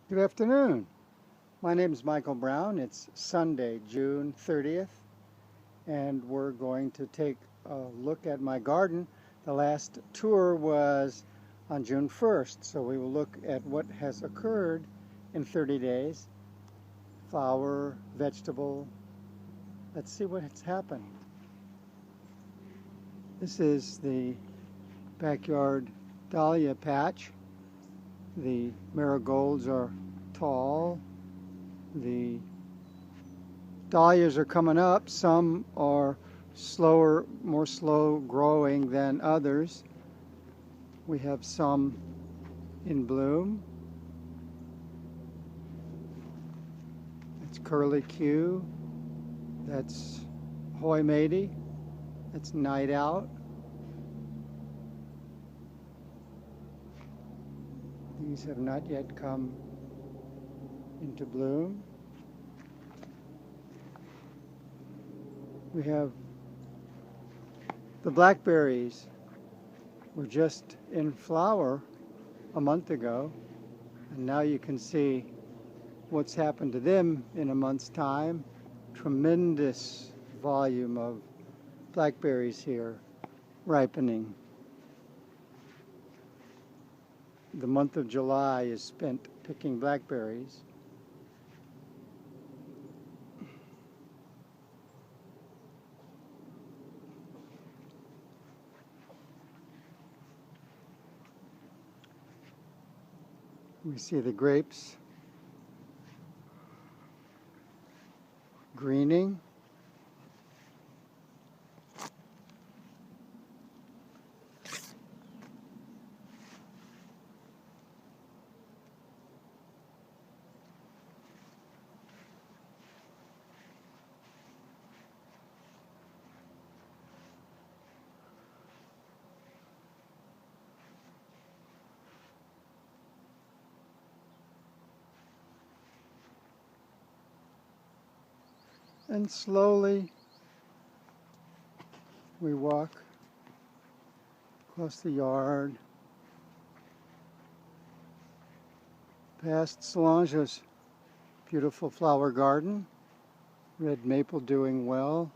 Good afternoon. My name is Michael Brown. It's Sunday, June 30th, and we're going to take a look at my garden. The last tour was on June 1st, so we will look at what has occurred in 30 days. Flower, vegetable. Let's see what has happened. This is the backyard dahlia patch. The marigolds are tall. The dahlias are coming up. Some are slower, more slow growing than others. We have some in bloom. That's Curly Q. That's Hoy Matey. That's Night Out. These have not yet come into bloom. We have the blackberries. Were just in flower a month ago, and now you can see what's happened to them in a month's time. Tremendous volume of blackberries here ripening. The month of July is spent picking blackberries. We see the grapes greening. And slowly we walk across the yard past Solange's beautiful flower garden. Red maple doing well.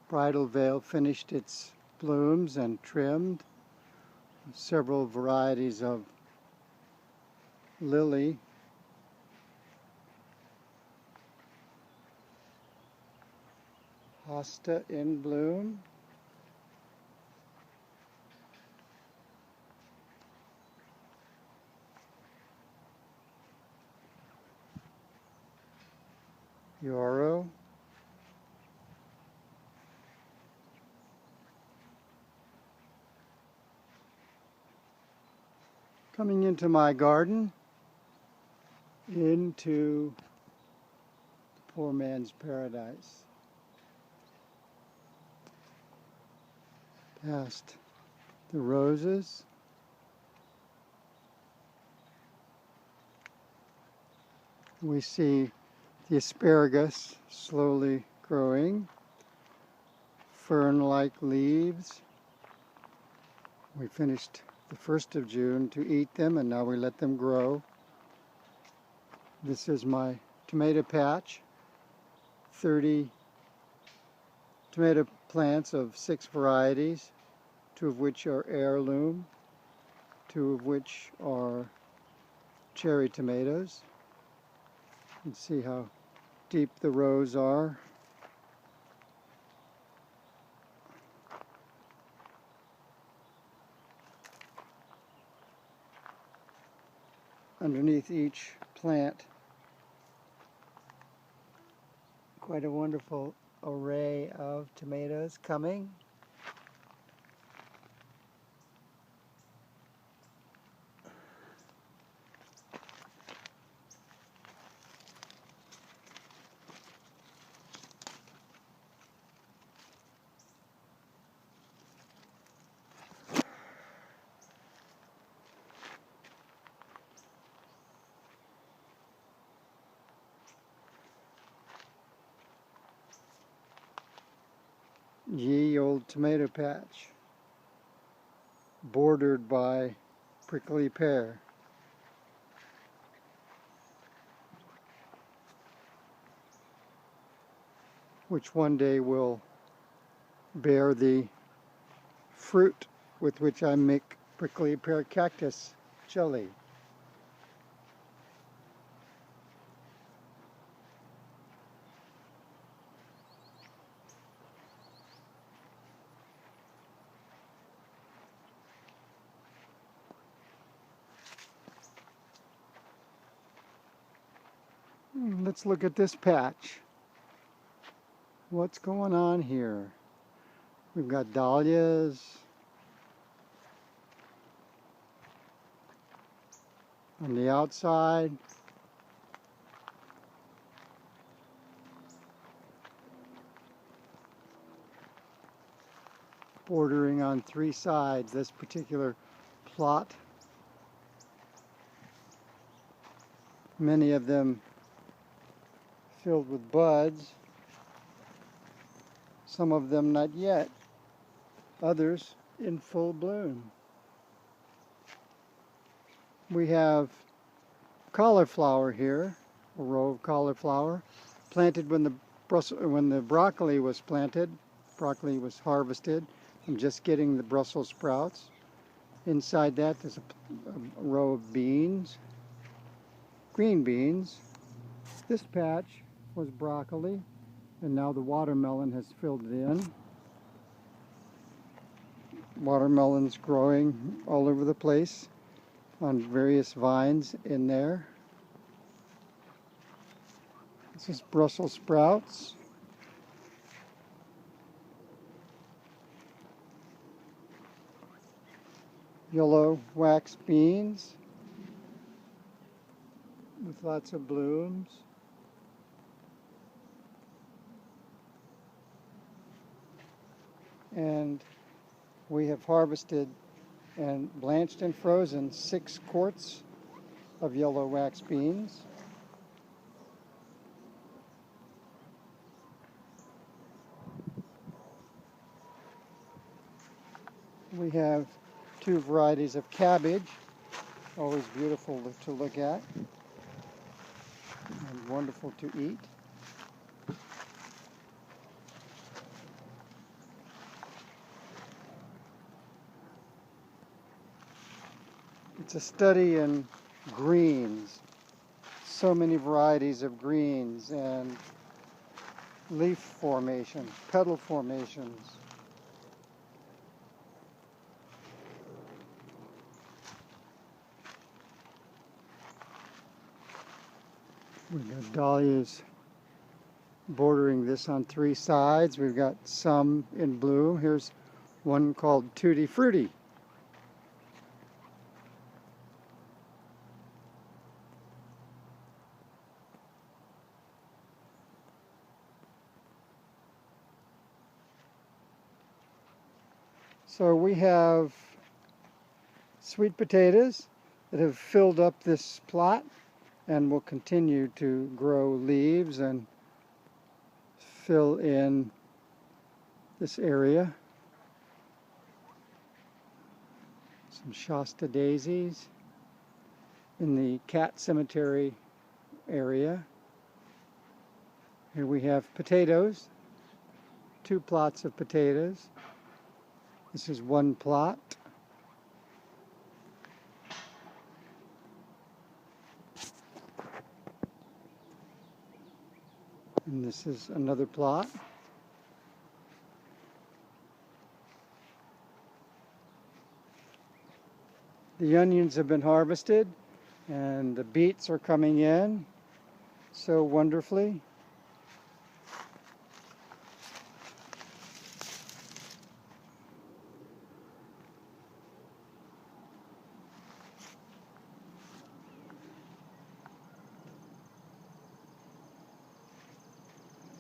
Bridal veil finished its blooms and trimmed. Several varieties of lily. Hosta in bloom. Yarrow. Coming into my garden, into the poor man's paradise. Past the roses. We see the asparagus slowly growing, fern-like leaves. We finished the 1st of June to eat them, and now we let them grow. This is my tomato patch, 30 tomato plants of 6 varieties, 2 of which are heirloom, 2 of which are cherry tomatoes. You can see how deep the rows are. Underneath each plant, quite a wonderful array of tomatoes coming. Ye old tomato patch, bordered by prickly pear. which one day will bear the fruit with which I make prickly pear cactus jelly. Let's look at this patch. What's going on here? We've got dahlias on the outside. Bordering on three sides, this particular plot. Many of them filled with buds. Some of them not yet. Others in full bloom. We have cauliflower here, a row of cauliflower, planted when the broccoli was planted. Broccoli was harvested. I'm just getting the Brussels sprouts. Inside that there's a row of beans, green beans. This patch was broccoli, and now the watermelon has filled it in. Watermelons growing all over the place on various vines in there. This is Brussels sprouts. Yellow wax beans with lots of blooms. And we have harvested and blanched and frozen 6 quarts of yellow wax beans. We have 2 varieties of cabbage, always beautiful to look at and wonderful to eat. It's a study in greens, so many varieties of greens and leaf formation, petal formations. We've got dahlias bordering this on 3 sides. We've got some in bloom. Here's one called Tutti Frutti. So we have sweet potatoes that have filled up this plot and will continue to grow leaves and fill in this area. Some Shasta daisies in the cat cemetery area. Here we have potatoes, 2 plots of potatoes. This is 1 plot. And this is another plot. The onions have been harvested and the beets are coming in so wonderfully.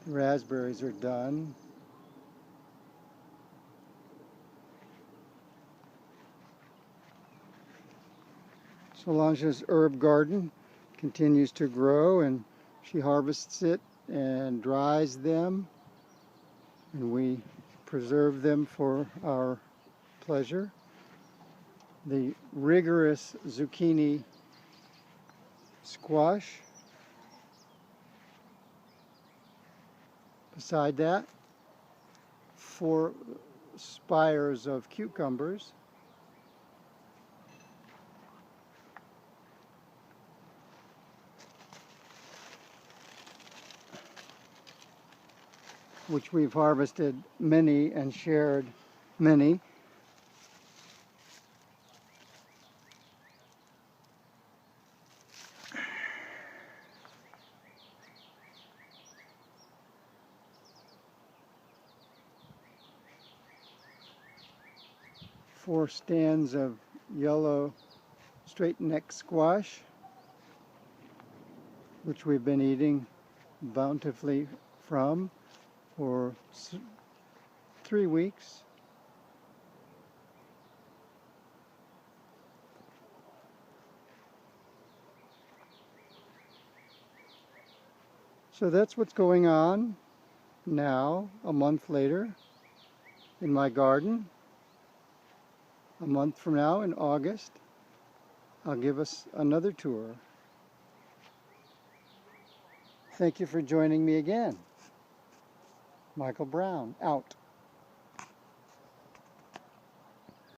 The raspberries are done. Solange's herb garden continues to grow, and she harvests it and dries them, and we preserve them for our pleasure. The rigorous zucchini squash Beside that, 4 spires of cucumbers. Which we've harvested many and shared many. Four stands of yellow straight neck squash, which we've been eating bountifully from for 3 weeks. So that's what's going on now, a month later, in my garden. A month from now, in August, I'll give us another tour. Thank you for joining me again. Michael Brown, out.